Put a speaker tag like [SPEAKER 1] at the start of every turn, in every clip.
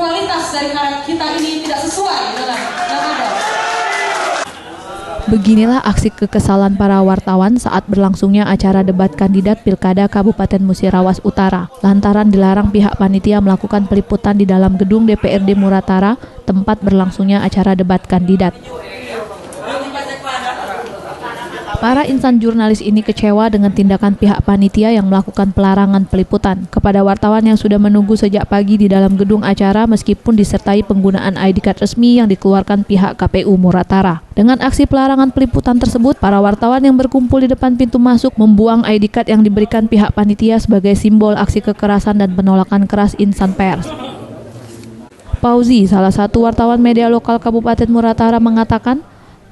[SPEAKER 1] kualitas dari kita ini tidak sesuai dengan yang ada.
[SPEAKER 2] Beginilah aksi kekesalan para wartawan saat berlangsungnya acara debat kandidat Pilkada Kabupaten Musirawas Utara, lantaran dilarang pihak panitia melakukan peliputan di dalam gedung DPRD Muratara, tempat berlangsungnya acara debat kandidat. Para insan jurnalis ini kecewa dengan tindakan pihak panitia yang melakukan pelarangan peliputan kepada wartawan yang sudah menunggu sejak pagi di dalam gedung acara meskipun disertai penggunaan ID card resmi yang dikeluarkan pihak KPU Muratara. Dengan aksi pelarangan peliputan tersebut, para wartawan yang berkumpul di depan pintu masuk membuang ID card yang diberikan pihak panitia sebagai simbol aksi kekerasan dan penolakan keras insan pers. Pauzi, salah satu wartawan media lokal Kabupaten Muratara, mengatakan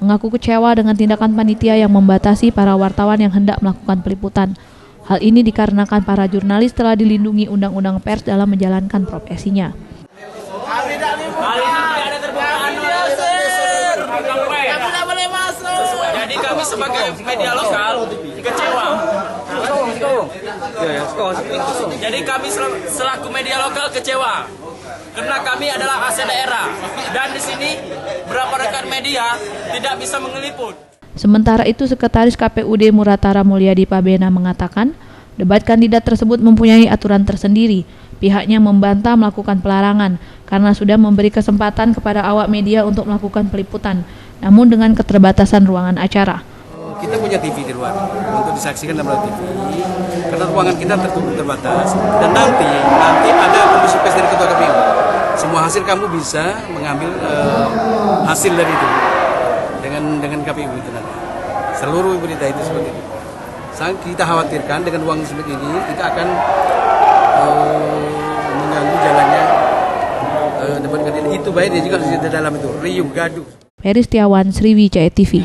[SPEAKER 2] mengaku kecewa dengan tindakan panitia yang membatasi para wartawan yang hendak melakukan peliputan. Hal ini dikarenakan para jurnalis telah dilindungi Undang-Undang Pers dalam menjalankan profesinya.
[SPEAKER 3] Jadi kami sebagai media lokal kecewa. Jadi kami selaku media lokal kecewa. Karena kami adalah aset daerah dan di sini beberapa rekan media tidak bisa mengeliput.
[SPEAKER 2] Sementara itu, Sekretaris KPUD Muratara Mulyadi Pabena mengatakan, debat kandidat tersebut mempunyai aturan tersendiri. Pihaknya membantah melakukan pelarangan karena sudah memberi kesempatan kepada awak media untuk melakukan peliputan, namun dengan keterbatasan ruangan acara.
[SPEAKER 4] Kita punya TV di luar untuk disaksikan dalam TV karena ruangan kita tertutup terbatas, dan nanti ada komisi pers dari ketua KPU. Semua hasil kamu bisa mengambil hasil dari itu dengan KPU itu nanti. Seluruh berita itu seperti itu. Kita khawatirkan dengan ruang seperti ini kita akan mengganggu jalannya debat kandidat. Itu baik dia juga di dalam itu riuh gaduh.
[SPEAKER 2] Peri Setiawan, Sriwijaya TV.